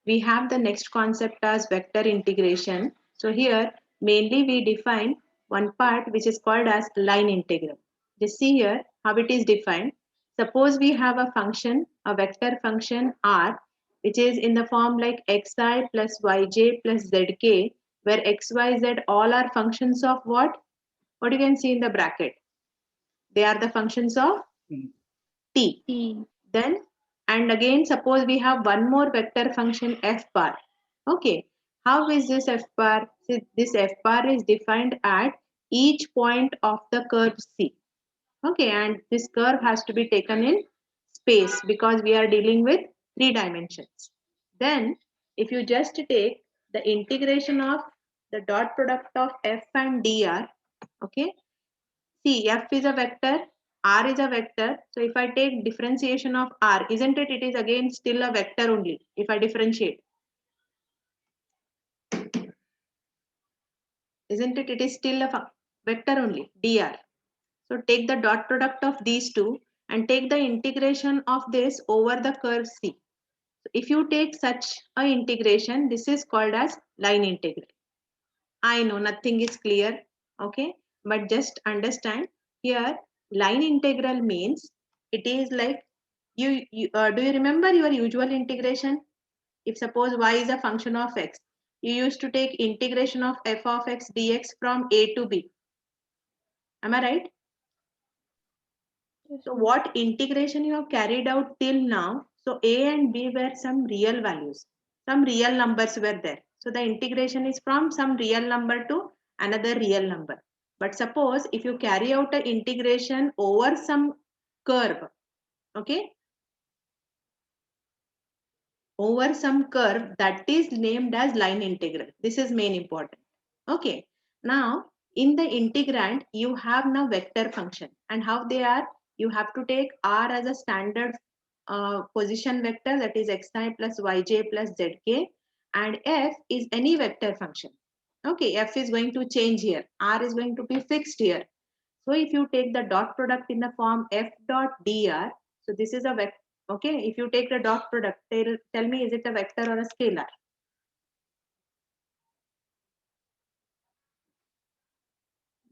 we have the next concept as vector integration. So here mainly we define one part which is called as line integral. Just see here how it is defined. Suppose we have a function, a vector function r, which is in the form like xi plus yj plus zk, where x, y, z all are functions of what? What you can see in the bracket. They are the functions of t. T. Then, and again, suppose we have one more vector function f bar. Okay, how is this f bar? See, this f bar is defined at each point of the curve C. Okay, and this curve has to be taken in space because we are dealing with three dimensions. Then, if you just take the integration of the dot product of f and dr, okay, see, f is a vector, r is a vector. So if I take differentiation of r, isn't it? It is again still a vector only. If I differentiate, isn't it? It is still a vector only, dr. So take the dot product of these two and take the integration of this over the curve C. So if you take such a integration, this is called as line integral. I know nothing is clear, okay, but just understand here line integral means it is like you do you remember your usual integration? If suppose y is a function of x, you used to take integration of f of x dx from a to b. Am I right? Yes, So ma'am. what integration you have carried out till now? So a and b were some real values, some real numbers were there. So the integration is from some real number to another real number. But suppose if you carry out an integration over some curve, okay, over some curve, that is named as line integral. This is main important. Okay. Now in the integrand, you have now vector function and how they are, you have to take r as a standard position vector, that is xi plus yj plus zk, and f is any vector function. Okay, f is going to change here, r is going to be fixed here. So if you take the dot product in the form f dot dr, so this is a vector. Okay, if you take the dot product, tell me, is it a vector or a scalar?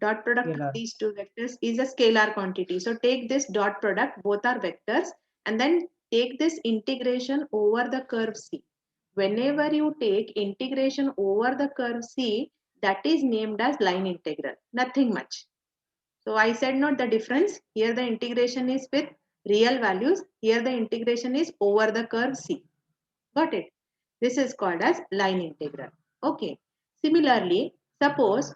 Dot product of Scalar. these two vectors is a scalar quantity. So take this dot product, both are vectors, and then take this integration over the curve C. Whenever you take integration over the curve C, that is named as line integral, nothing much. So I said not the difference. Here the integration is with real values. Here the integration is over the curve C. Got it? This is called as line integral. Okay. Similarly, suppose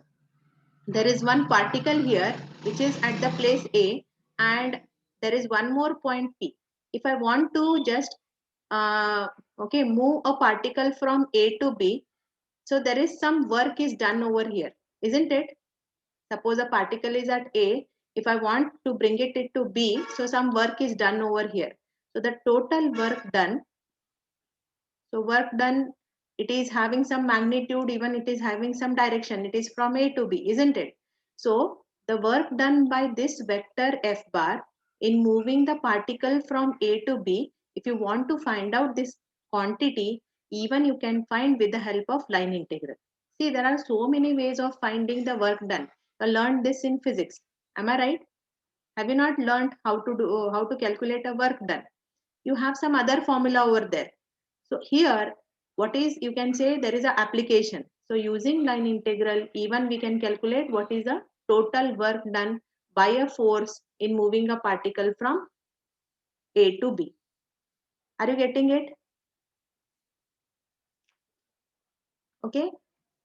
there is one particle here which is at the place A and there is one more point P. If I want to just okay, move a particle from A to B, so there is some work is done over here, isn't it? Suppose a particle is at A, if I want to bring it to B, so some work is done over here. So the total work done, so work done, it is having some magnitude, even it is having some direction. It is from A to B, isn't it? So the work done by this vector F bar in moving the particle from A to B, if you want to find out this quantity, even you can find with the help of line integral. See, there are so many ways of finding the work done. I learned this in physics. Am I right? Have you not learned how to calculate a work done? You have some other formula over there. So here, what is, you can say there is a application. So using line integral, even we can calculate what is the total work done by a force in moving a particle from A to B. Are you getting it? Okay.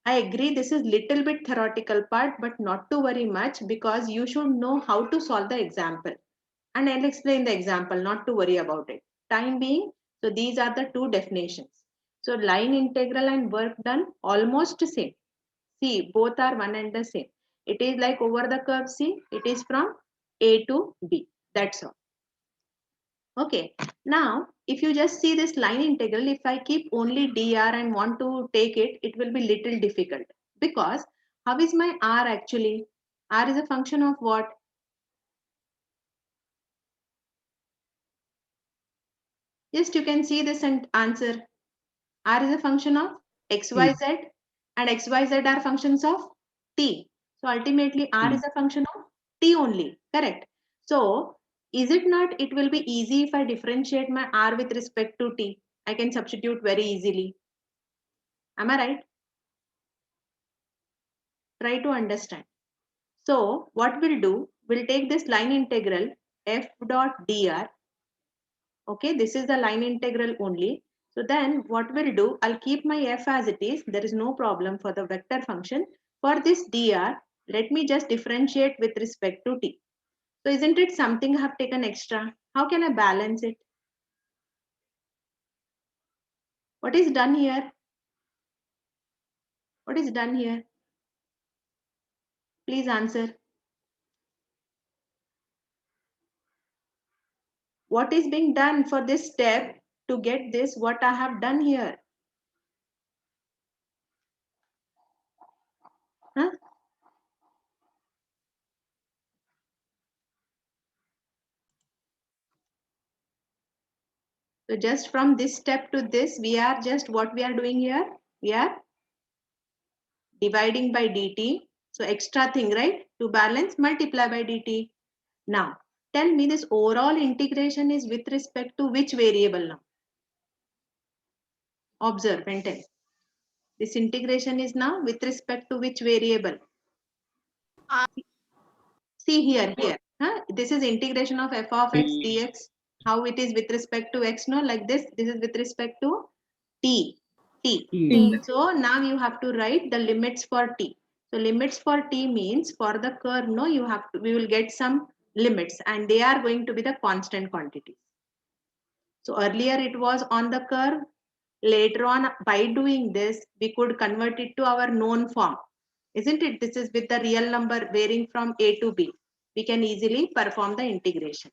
I agree this is little bit theoretical part, but not to worry much because you should know how to solve the example. And I'll explain the example, not to worry about it. Time being, so these are the two definitions. So line integral and work done almost same. See, both are one and the same. It is like over the curve C, it is from A to B. That's all. Okay. Now, if you just see this line integral, if I keep only dr and want to take it, it will be little difficult. Because how is my r actually? R is a function of what? Just you can see this and answer. R is a function of XYZ and XYZ are functions of T. So ultimately R is a function of T only, correct? So is it not, it will be easy if I differentiate my R with respect to T. I can substitute very easily. Am I right? Try to understand. So what we'll do, we'll take this line integral f dot dr. Okay, this is the line integral only. So then what we'll do, I'll keep my f as it is. There is no problem for the vector function. For this dr, let me just differentiate with respect to t. So isn't it something I have taken extra? How can I balance it? What is done here? What is done here? Please answer. What is being done for this step to get this, what I have done here? Huh? So just from this step to this, we are just what we are doing here? We are dividing by dt. So extra thing, right? To balance, multiply by dt. Now, tell me this overall integration is with respect to which variable now? Observe and tell. This integration is now with respect to which variable? See here. Huh? This is integration of f of x dx. How it is with respect to x, no? Like this. This is with respect to t. So now you have to write the limits for t. So limits for t means for the curve, no, you have to, we will get some limits and they are going to be the constant quantities. So earlier it was on the curve. Later on, by doing this, we could convert it to our known form. Isn't it? This is with the real number varying from a to b. We can easily perform the integration.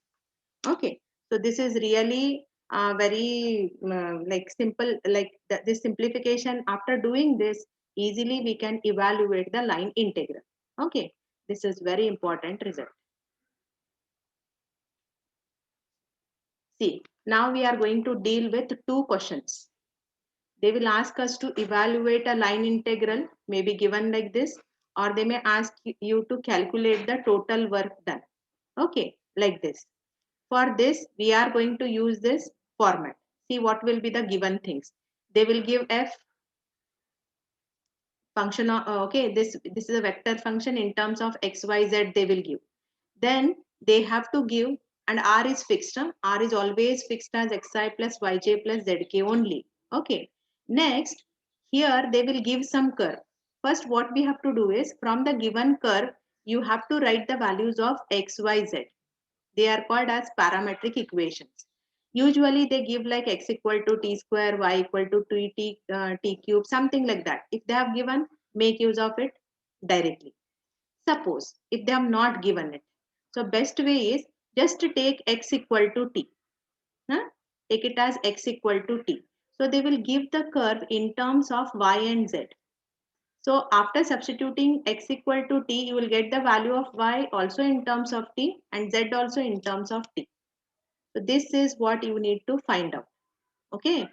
Okay, so this is really very like simple, like this simplification. After doing this, easily we can evaluate the line integral. Okay, this is very important result. See, now we are going to deal with two questions. They will ask us to evaluate a line integral, maybe given like this, or they may ask you to calculate the total work done. Okay, like this. For this, we are going to use this format. See what will be the given things. They will give f function of, okay, this is a vector function in terms of x, y, z they will give. Then they have to give, and r is fixed. R is always fixed as xi plus yj plus zk only. Okay. Next, here they will give some curve. First, what we have to do is from the given curve, you have to write the values of x, y, z. They are called as parametric equations. Usually they give like x equal to t square, y equal to t cube, something like that. If they have given, make use of it directly. Suppose if they have not given it. So best way is just to take x equal to t. Huh? Take it as x equal to t. So they will give the curve in terms of y and z. So after substituting x equal to t, you will get the value of y also in terms of t and z also in terms of t. So this is what you need to find out. Okay.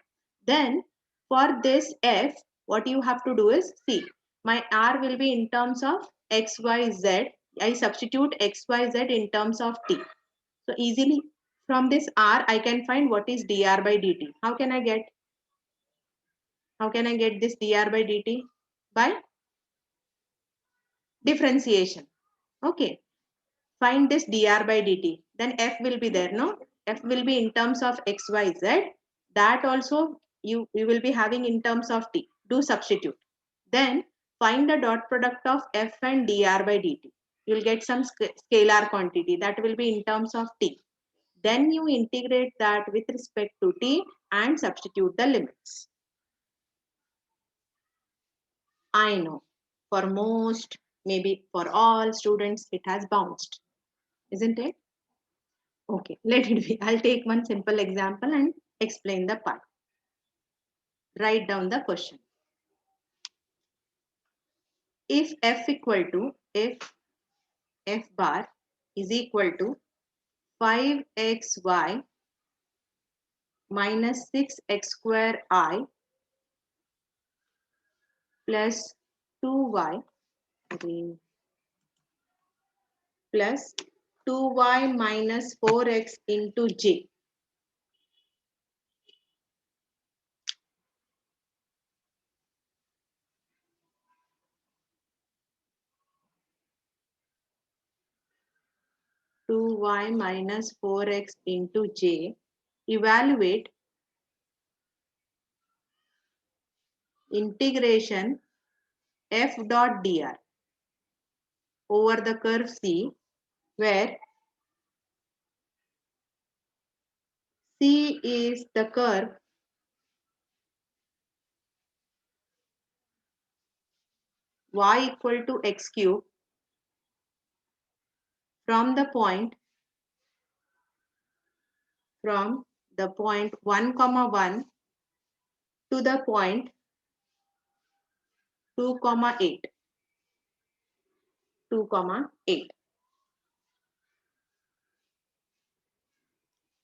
Then for this f, what you have to do is see, my r will be in terms of x, y, z. I substitute x, y, z in terms of t. So easily from this r, I can find what is dr by dt. How can I get? How can I get this dr by dt? By differentiation. Okay. Find this dr by dt. Then f will be there, no? F will be in terms of x, y, z. That also you will be having in terms of t. Do substitute. Then find the dot product of f and dr by dt. You'll get some scalar quantity that will be in terms of t. Then you integrate that with respect to t and substitute the limits. I know for most, maybe for all students, it has bounced, isn't it? Okay, let it be. I'll take one simple example and explain the part. Write down the question. If f bar is equal to 5xy minus 6x square I plus 2y again plus 2y minus 4x into j. Two y minus 4x into j. Evaluate integration f dot dr over the curve C, where C is the curve y equal to x cube from the point 1 comma 1 to the point 2 comma 8. 2 comma 8.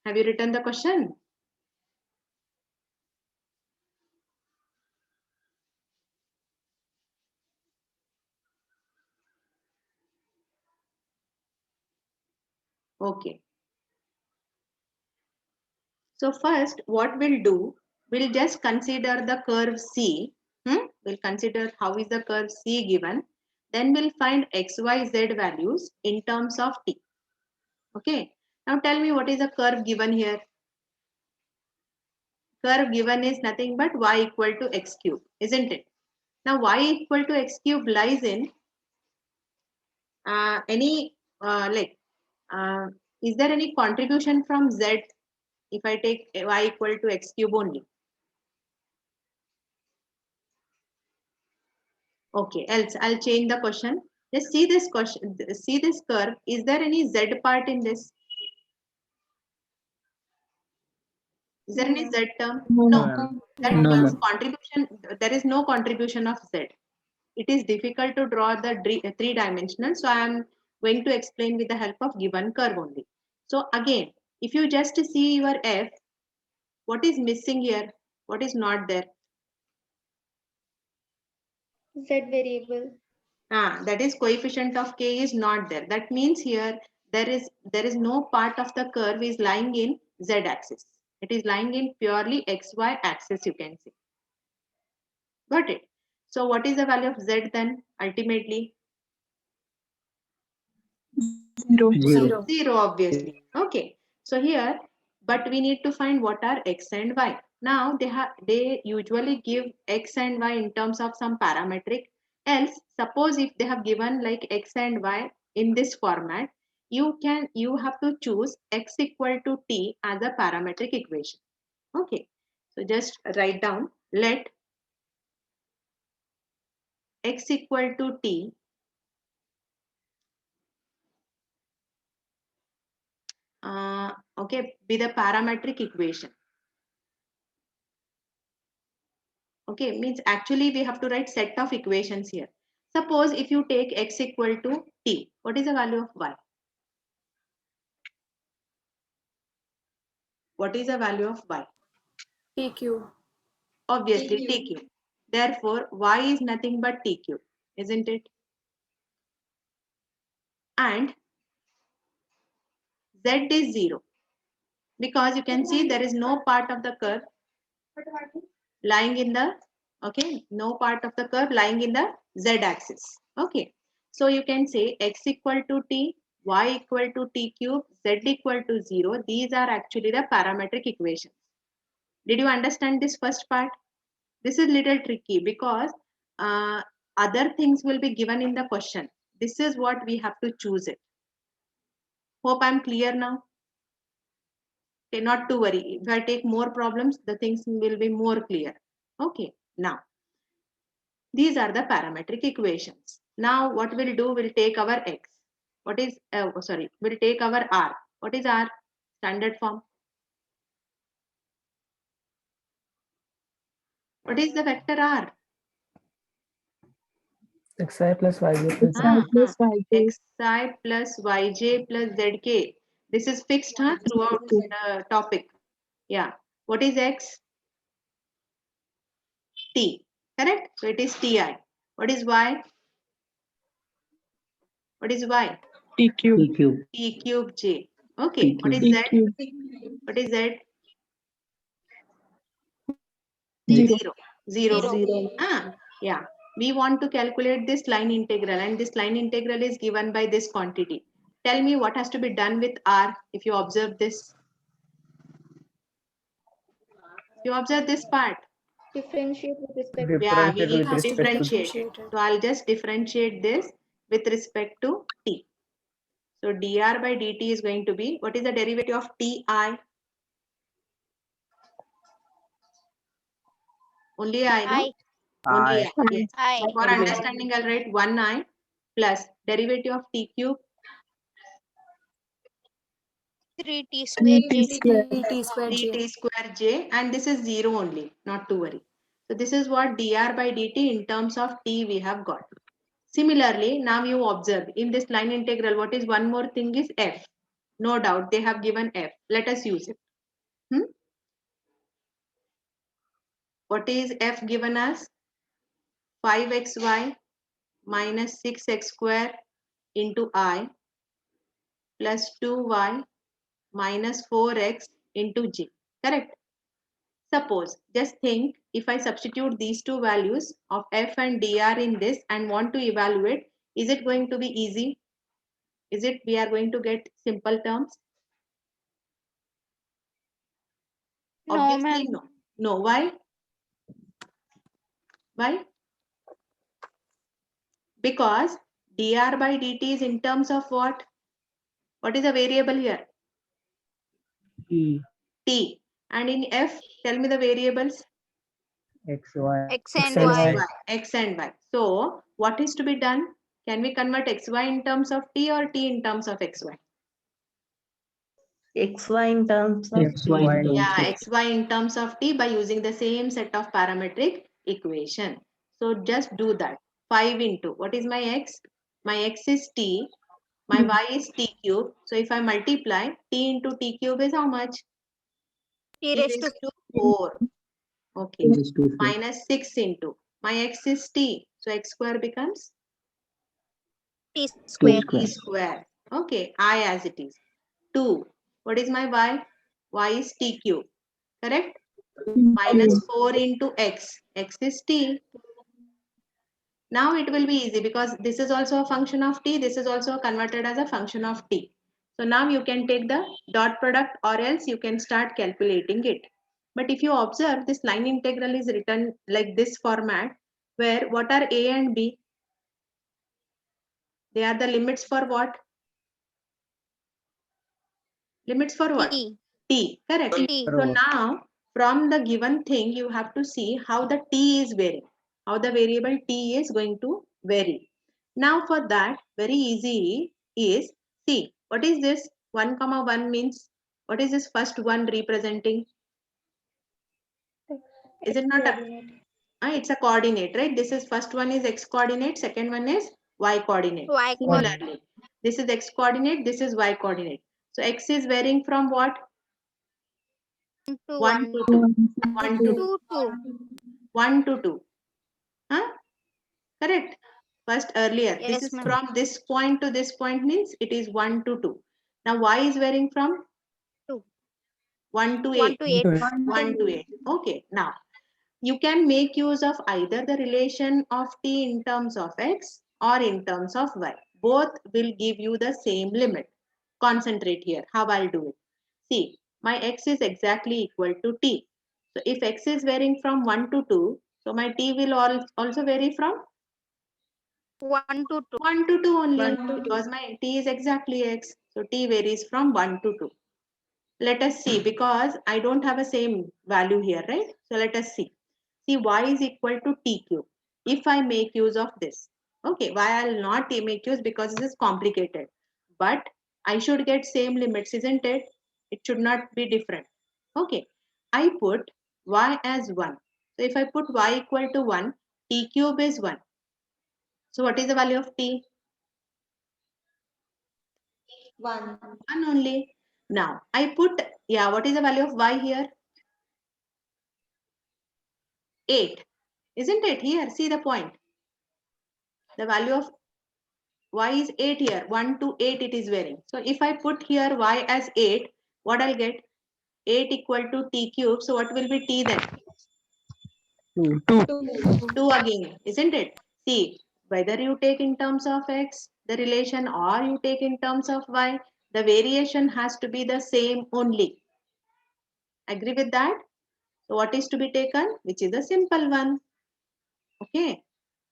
Have you written the question? Okay. So first, what we'll do, we'll just consider the curve C. We'll consider how is the curve C given. Then we'll find x, y, z values in terms of t. Okay. Now tell me what is the curve given here. Curve given is nothing but y equal to x cube, isn't it? Now y equal to x cube lies in any is there any contribution from z if I take y equal to x cube only? Okay, else I'll change the question. Just see this question, see this curve. Is there any z part in this? Is there any z term? No, No. ma'am. That No, means ma'am. contribution, there is no contribution of z. It is difficult to draw the three-dimensional. So I am going to explain with the help of given curve only. So again, if you just see your f, what is missing here? What is not there? Z variable. That is coefficient of k is not there. That means here there is no part of the curve is lying in z axis. It is lying in purely xy axis, you can see. Got it? So what is the value of z then ultimately? 0. 0, obviously. Okay. So here, but we need to find what are x and y. Now they usually give x and y in terms of some parametric. Else, suppose if they have given like x and y in this format, you have to choose x equal to t as a parametric equation. Okay. So just write down, let x equal to t okay, be the parametric equation. Okay, means actually we have to write set of equations here. Suppose if you take x equal to t, what is the value of y? What is the value of y? T cube. Obviously t cube. Therefore, y is nothing but t cube, isn't it? And z is 0 because you can see there is no part of the curve lying in the, okay, no part of the curve lying in the z axis. Okay, so you can say x equal to t, y equal to t cube, z equal to 0. These are actually the parametric equations. Did you understand this first part? This is little tricky because other things will be given in the question. This is what we have to choose it. Hope I'm clear now. Okay, not to worry. If I take more problems, the things will be more clear. Okay, now these are the parametric equations. Now what we'll do, we'll take our x. What is, we'll take our r. What is r? Standard form. What is the vector r? Xi plus yj plus Xi plus yj plus zk. This is fixed throughout the topic. Yeah. What is x? T. Correct? So it is Ti. What is Y? What is Y? T cube. T cube. T cube J. Okay. T What is T Z? cube. What is Z? Zero. Zero. Zero. Ah, yeah. We want to calculate this line integral, and this line integral is given by this quantity. Tell me what has to be done with R if you observe this. You observe this part. Differentiate with respect to Yeah, we Differentiate need with to respect to differentiate. So I'll just differentiate this with respect to T. So dr by dt is going to be, what is the derivative of Ti? Only I, no? Only I. Yes. So for understanding, I'll write 1I plus derivative of T cube 3t square j. 3t square. 3t square j, and this is 0 only, not to worry. So this is what dr by dt in terms of T we have got. Similarly, now you observe in this line integral, what is one more thing is f. No doubt they have given f. Let us use it. What is f given as? 5xy minus 6x square into I plus 2y minus 4x into j. Correct? Suppose, just think, if I substitute these two values of f and dr in this and want to evaluate, is it going to be easy? Is it we are going to get simple terms? No, Obviously, ma'am. no. No. Why? Why? Because dr by dt is in terms of what? What is the variable here? T. T. And in f, tell me the variables. X, Y. X X and and y. Y. X and Y. So what is to be done? Can we convert xy in terms of T or T in terms of xy? XY in terms of XY in terms Yeah, of xy in terms of T by using the same set of parametric equation. So just do that. 5 into, what is my x? My x is T, my y is T cube. So if I multiply, T into T cube is how much? T T raised to raised to 4. Okay. T raised to 4. Minus 6 into, my x is T. So x square becomes t 2 square. T square. square. Okay, I as it is. 2. What is my y? Y is T cube. Correct? Minus 4 into x. X is T. Now it will be easy because this is also a function of T. This is also converted as a function of T. So now you can take the dot product or else you can start calculating it. But if you observe, this line integral is written like this format where what are A and B? They are the limits for what? Limits for what? T. T. Correct. T. So now from the given thing, you have to see how the T is varying, how the variable T is going to vary. Now for that, very easy is, see, what is this? 1 comma 1 means, what is this first one representing? Is it not a, it's a coordinate, right? This is first one is x coordinate, second one is y coordinate. Y Similarly, this is x coordinate, this is y coordinate. So x is varying from what? to 1 1. to 2. 1 to 2 2. 1 to 2. Huh? Correct. First earlier. Yes, This is ma'am. from this point to this point means it is 1 to 2. Now y is varying from 2. 1 to 1 8. to 8. 1 to 8. Okay. Now you can make use of either the relation of t in terms of x or in terms of y. Both will give you the same limit. Concentrate here. How I'll do it. See, my x is exactly equal to t. So if x is varying from 1 to 2, so my t will also vary from 1 to 2. 1 to 2 only 1 to 2. because my t is exactly x. So t varies from 1 to 2. Let us see because I don't have a same value here, right? So let us see. See, y is equal to t cube. If I make use of this, okay, why I'll not make use because this is complicated. But I should get same limits, isn't it? It should not be different. Okay, I put y as 1. So if I put y equal to 1, t cube is 1. So what is the value of t? 1. 1 only. Now I put, yeah, what is the value of y here? 8. Isn't it? Here, see the point. The value of y is 8 here. 1 to 8 it is varying. So if I put here y as 8, what I'll get? 8 equal to t cube. So what will be t then? 2. 2 again, isn't it? See, whether you take in terms of x, the relation, or you take in terms of y, the variation has to be the same only. Agree with that? So what is to be taken? Which is a simple one. Okay.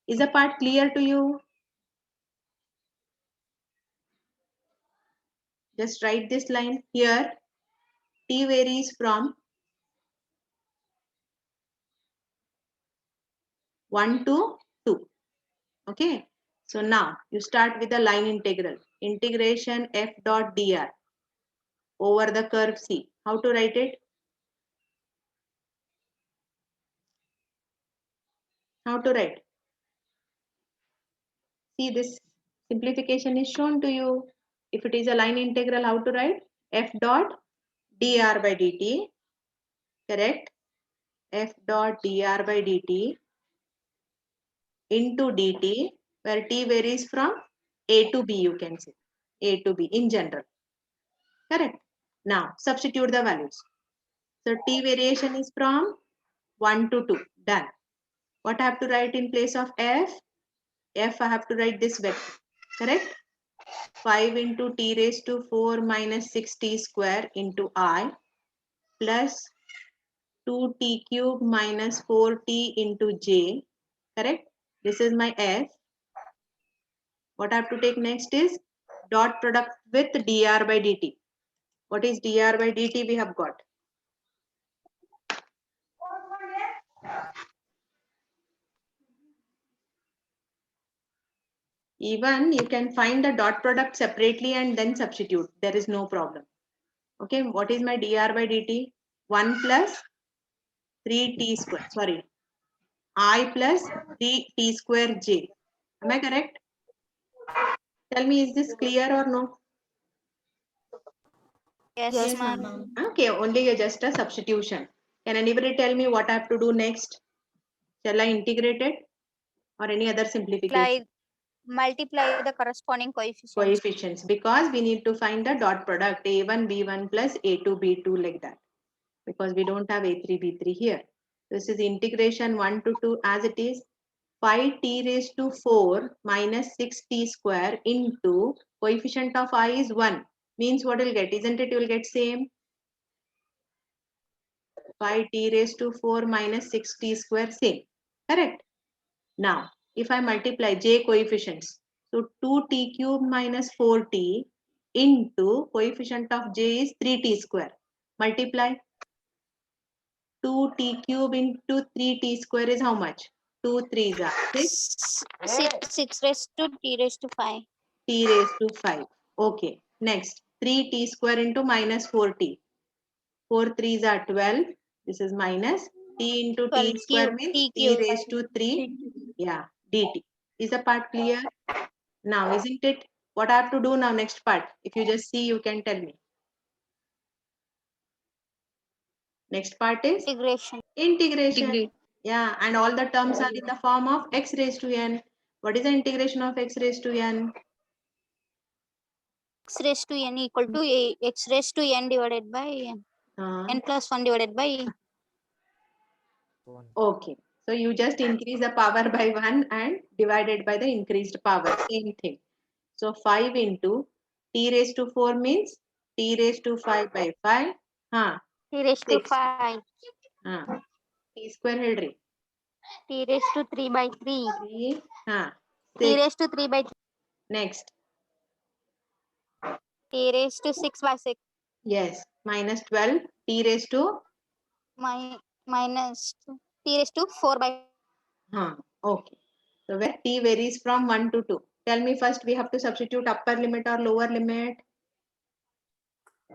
Is the part clear to you? Just write this line here. T varies from 1 to 2. Okay. So now you start with the line integral. Integration f dot dr over the curve C. How to write it? How to write? See, this simplification is shown to you. If it is a line integral, how to write? F dot dr by dt. Correct? F dot dr by dt into dt, where t varies from a to b, you can say. A to b in general. Correct? Now, substitute the values. So, t variation is from 1 to 2. Done. What I have to write in place of f? F I have to write this vector. Correct? 5 into t raised to 4 minus 6t square into I plus 2t cube minus 4t into j. Correct? This is my f. What I have to take next is dot product with dr by dt. What is dr by dt we have got? Even you can find the dot product separately and then substitute. There is no problem. Okay, what is my dr by dt? 1 plus 3t square. Sorry, I plus 3t square j. Am I correct? Tell me, is this clear or no? Yes, ma'am. Okay, only just a substitution. Can anybody tell me what I have to do next? Shall I integrate it or any other simplification? Multiply the corresponding coefficients. Coefficients, because we need to find the dot product a1 b1 plus a2 b2 like that, because we don't have a3 b3 here. This is integration 1 to 2 as it is. 5t raised to 4 minus 6t square into coefficient of I is 1. Means what you'll get? Isn't it? You will get same. 5t raised to 4 minus 6t square, same. Correct? Now, if I multiply j coefficients, so 2t cube minus 4t into coefficient of j is 3t square. Multiply 2t cube into 3t square is how much? 2 3s are 6. 6 raised to t raised to 5. T raised to 5. Okay. Next, 3t square into minus 4t. 4 3s are 12. This is minus. T into t 12 square cube, means t t cube. raised to 3. Yeah, dt. Is the part clear? Now, isn't it? What I have to do now, next part? If you just see, you can tell me. Next part is Integration. integration. Yeah, and all the terms are in the form of x raised to n. What is the integration of x raised to n? X raised to n equal to x raised to n divided by n plus 1 divided by. Okay. So you just increase the power by 1 and divided by the increased power. Same thing. So 5 into t raised to 4 means t raised to 5 by 5. T raised to 6. 5. T square ಹೇಳ್ರಿ. T raised to 3 by 3. 3. T 6. raised to 3 by 3. Next. T raised to 6 by 6. Yes. Minus 12. T raised to? Minus t raised to 4 by. Okay. So where t varies from 1 to 2. Tell me first, we have to substitute upper limit or lower limit?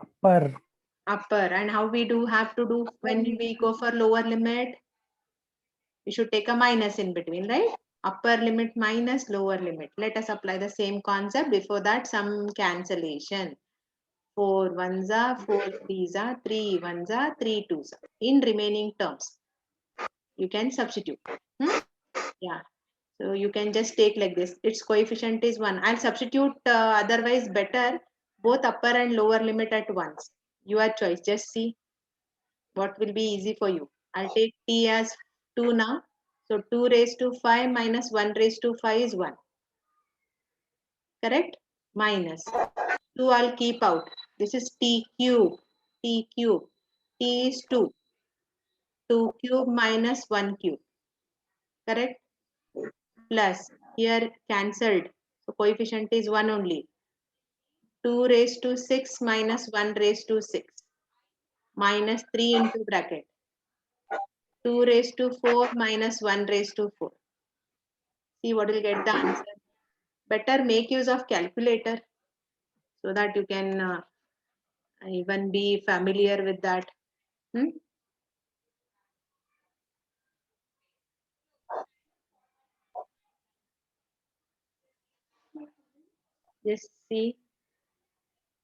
Upper. And how we do have to do when we go for lower limit? We should take a minus in between, right? Upper limit minus lower limit. Let us apply the same concept. Before that, some cancellation. 4 ones are 4 threes are 3 ones are 3 twos are in remaining terms. you can substitute. Yeah. So you can just take like this. Its coefficient is 1. I'll substitute otherwise better both upper and lower limit at once. Your choice. Just see what will be easy for you. I'll take t as 2 now. So 2 raised to 5 minus 1 raised to 5 is 1. Correct? Minus 2 I'll keep out. This is t cube. T cube. T is 2. 2 cube minus 1 cube. Correct? Plus here cancelled. So coefficient is 1 only. 2 raised to 6 minus 1 raised to 6. Minus 3 into bracket. 2 raised to 4 minus 1 raised to 4. See what will get the answer. Better make use of calculator so that you can even be familiar with that. Just see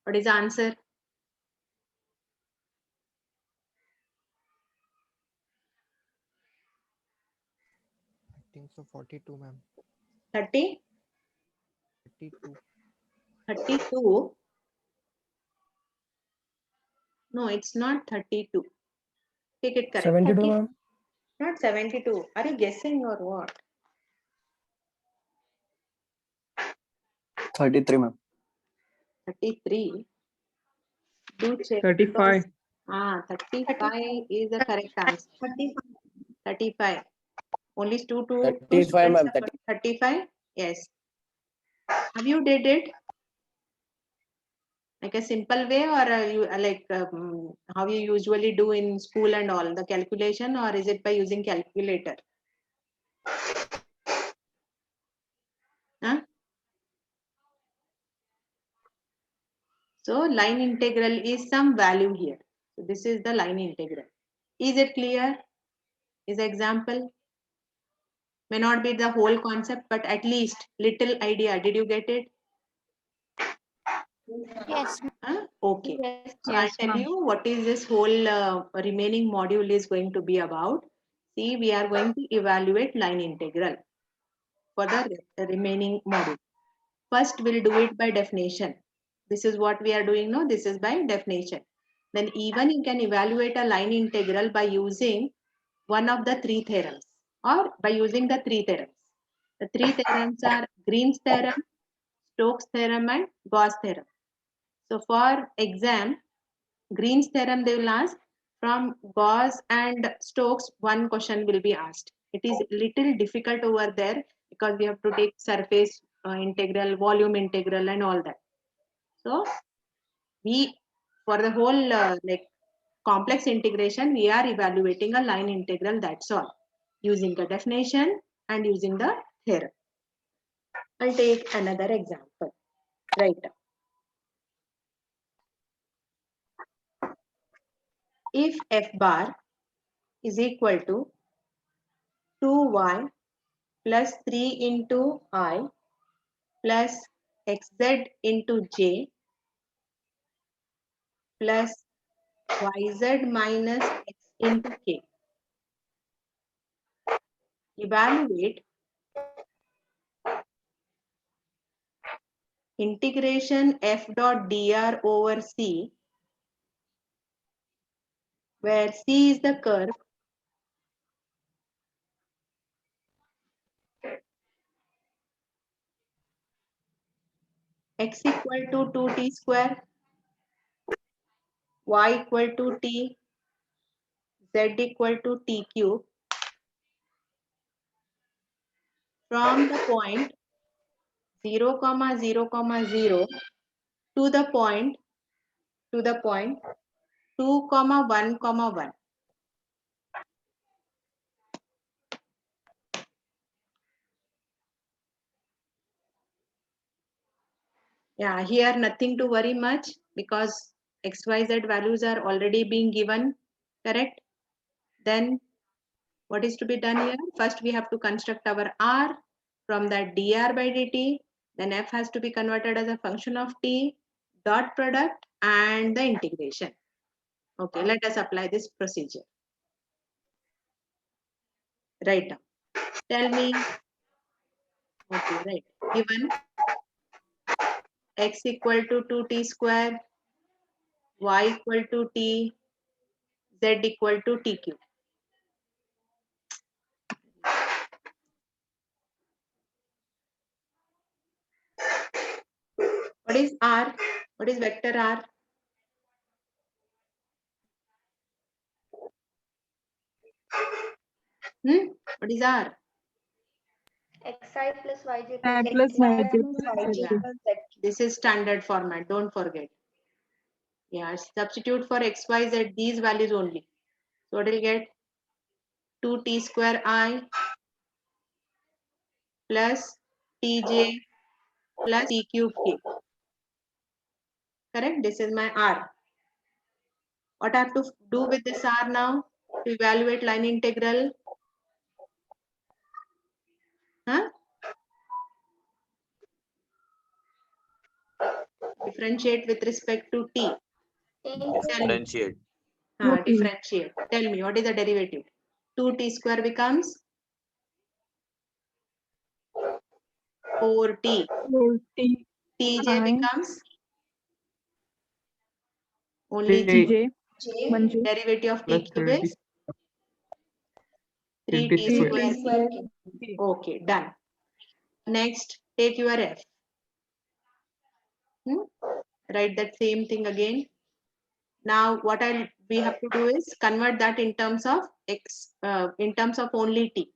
what is the answer. I think so 42, ma'am. 30? 32. 32? No, it's not 32. Take it correct. 72, ma'am. Not 72. Are you guessing or what? 33, ma'am. 33. Do check. 35. 35 is the correct answer. 35. Only two 35, students ma'am. have got 35? Yes. Have you did it? Like a simple way, or you like how you usually do in school and all, the calculation, or is it by using calculator? Huh? So line integral is some value here. So this is the line integral. Is it clear? Is example? May not be the whole concept, but at least little idea. Did you get it? Yes. Okay. Yes. So I'll Yes, tell ma'am. you what is this whole remaining module is going to be about. See, we are going to evaluate line integral for the remaining module. First, we'll do it by definition. This is what we are doing now. This is by definition. Then even you can evaluate a line integral by using one of the three theorems or by using the three theorems. The three theorems are Green's theorem, Stokes theorem and Gauss theorem. So for exam, Green's theorem they will ask, from Gauss and Stokes one question will be asked. It is little difficult over there because we have to take surface integral, volume integral and all that. So we, for the whole like complex integration, we are evaluating a line integral, that's all, using the definition and using the theorem. I'll take another example. Right. If f bar is equal to 2y plus 3 into I plus xz into j plus yz minus x into k. Evaluate integration f dot dr over c, where c is the curve, x equal to 2t square, y equal to t, z equal to t cube, from the point 0, 0, 0 to the point 2, 1, 1. Yeah, here nothing to worry much because xyz values are already being given, correct? Then what is to be done here? First we have to construct our r, from that dr by dt, then f has to be converted as a function of t, dot product and the integration. Okay, let us apply this procedure. Write down. Tell me. Okay, right. Given x equal to 2t square, y equal to t, z equal to t cube. What is r? What is vector r? What is r? xi plus yj I plus plus z. yj Yeah. This is standard format. Don't forget. Yeah, substitute for x, y, z these values only. So what will get? 2t square I plus tj plus t cube k. Correct? This is my r. What I have to do with this r now? To evaluate line integral? Huh? Differentiate with respect to t. Tell me. Differentiate. Differentiate. Tell me, what is the derivative? 2t square becomes 4t. 4t tj I becomes only j. j 1j Derivative of t Plus cube 20. is 3t 3t square. square Okay, done. Next, take your f. Write that same thing again. Now, what we have to do is convert that in terms of x, in terms of only t.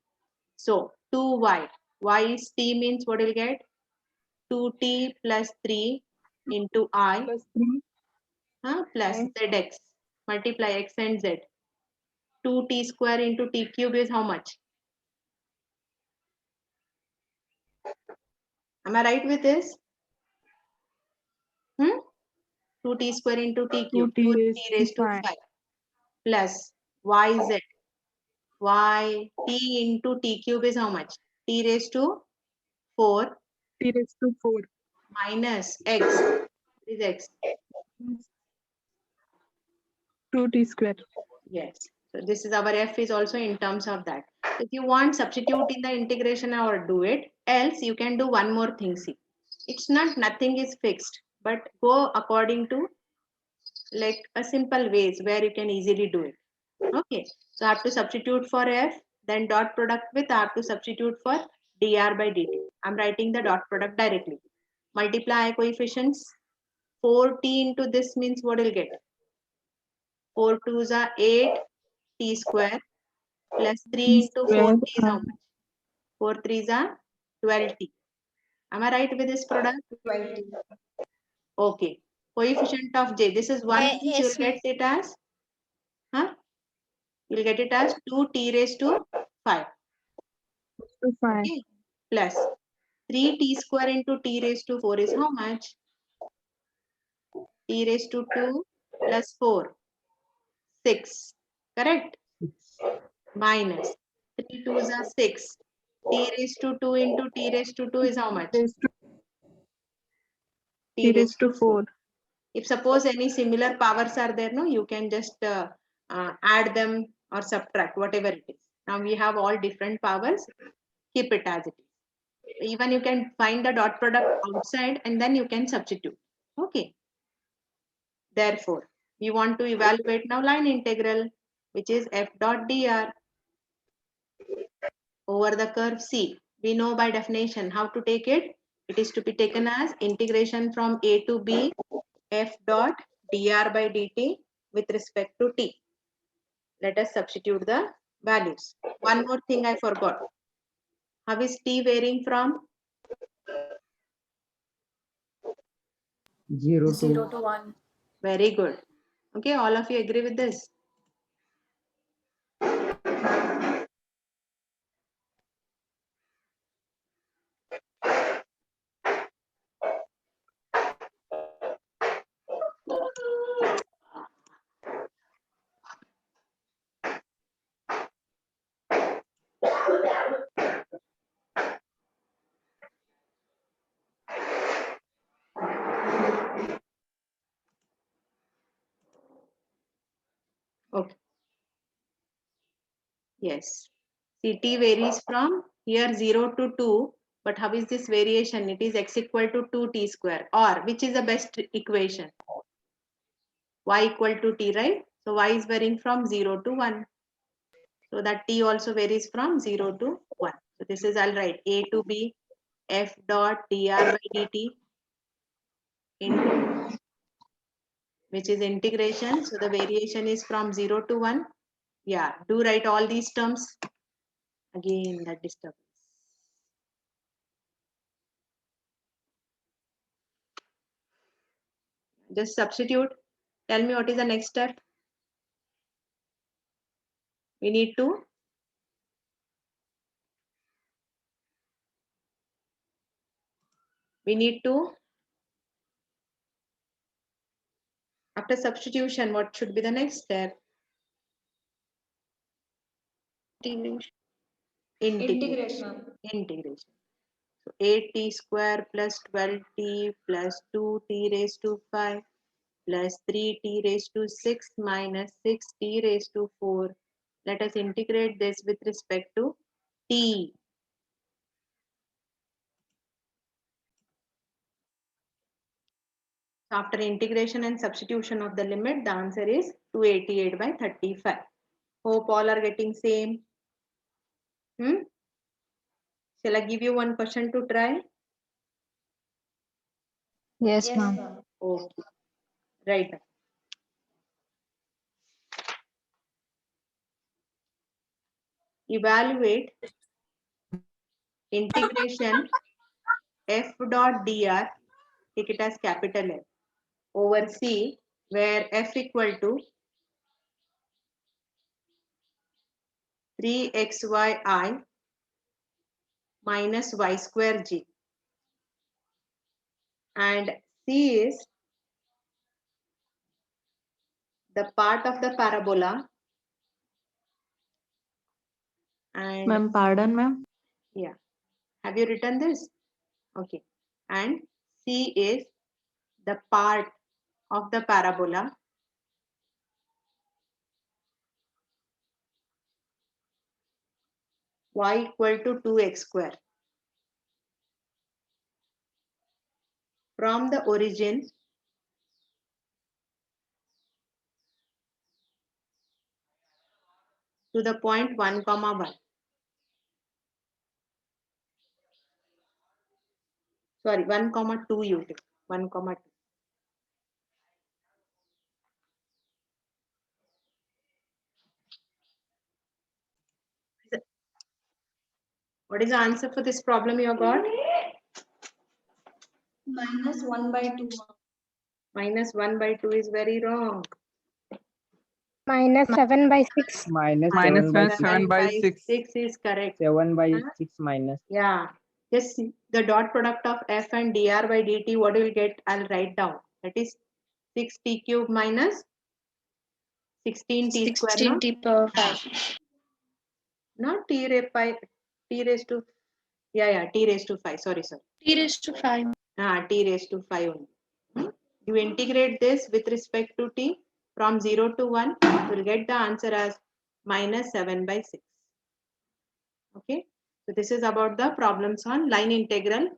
So 2y. Y is t means what will get? 2t plus 3 into I plus 3 plus I zx. Multiply x and z. 2t square into t cube is how much? Am I right with this? 2t square into t cube. 2t 2t raised to raised to 5 5 plus yz. Y t into t cube is how much? T raised to 4 t raised to 4 minus x. What is x? 2t square. Yes. So this is our f is also in terms of that. If you want, substitute in the integration or do it. Else you can do one more thing. See, it's not nothing is fixed, but go according to like a simple ways where you can easily do it. Okay. So I have to substitute for f, then dot product with I have to substitute for dr by dt. I'm writing the dot product directly. Multiply coefficients. 4t into this means what will get? 4 2s are 8 t square plus 3 T into square 4t is how much? 4 3s are 12t. Am I right with this product? 20. Okay. Coefficient of j. This is 1 means you will Yes, get it as, you'll get it as 2t raised to 5. to 5 Okay. Plus 3t square into t raised to 4 is how much? T raised to 2 plus 4. 6. Correct? Minus 3 2s are 6. T raised to 2 into t raised to 2 is how much? raised to T t raised raised to to 4. 4 If suppose any similar powers are there, no, you can just add them or subtract whatever it is. Now we have all different powers. Keep it as it is. Even you can find the dot product outside and then you can substitute. Okay. Therefore, we want to evaluate now line integral, which is f dot dr over the curve C. We know by definition how to take it. It is to be taken as integration from a to b f dot dr by dt with respect to t. Let us substitute the values. One more thing I forgot. How is t varying from? 0 0 to to 1. Very good. Okay, all of you agree with this? Okay. Yes. See, t varies from here 0 to 2. But how is this variation? It is x equal to 2t square. Or which is the best equation? Y equal to t, right? So y is varying from 0 to 1. So that t also varies from 0 to 1. So this is, I'll write a to b f dot dr by dt into, which is integration. So the variation is from 0 to 1. Yeah, do write all these terms. Again, that disturbance. Just substitute. Tell me what is the next step. We need to after substitution, what should be the next step? Integration. So 8t square plus 12t plus 2t raised to 5 plus 3t raised to 6 minus 6t raised to 4. Let us integrate this with respect to t. After integration and substitution of the limit, the answer is 288 by 35. Hope all are getting same. Shall I give you one question to try? Yes, ma'am. Okay. Right. Evaluate integration f dot dr, take it as capital F, over C, where f equal to 3xyi minus y square g, and C is the part of the parabola, and Ma'am, pardon, ma'am. yeah, have you written this? Okay, and C is the part of the parabola y equal to 2x square from the origin to the point 1, 1. Sorry, 1, 2 you take. 1, 2. What is the answer for this problem you have got? Minus 1 by 2. Minus 1 by 2 is very wrong. Minus 7 by 6. Minus Minus 7 by 7 by 6. 6 is correct. 7 by Huh? 6 minus. Yeah. Just see the dot product of f and dr by dt. What you will get? I'll write down. That is 6t cube minus 16t square. No? 16t power 5. Not t raised to, yeah, t raised to 5. Sorry. T raised to 5. T raised to 5 only. You integrate this with respect to t from 0 to 1, you will get the answer as minus 7 by 6. Okay. So this is about the problems on line integral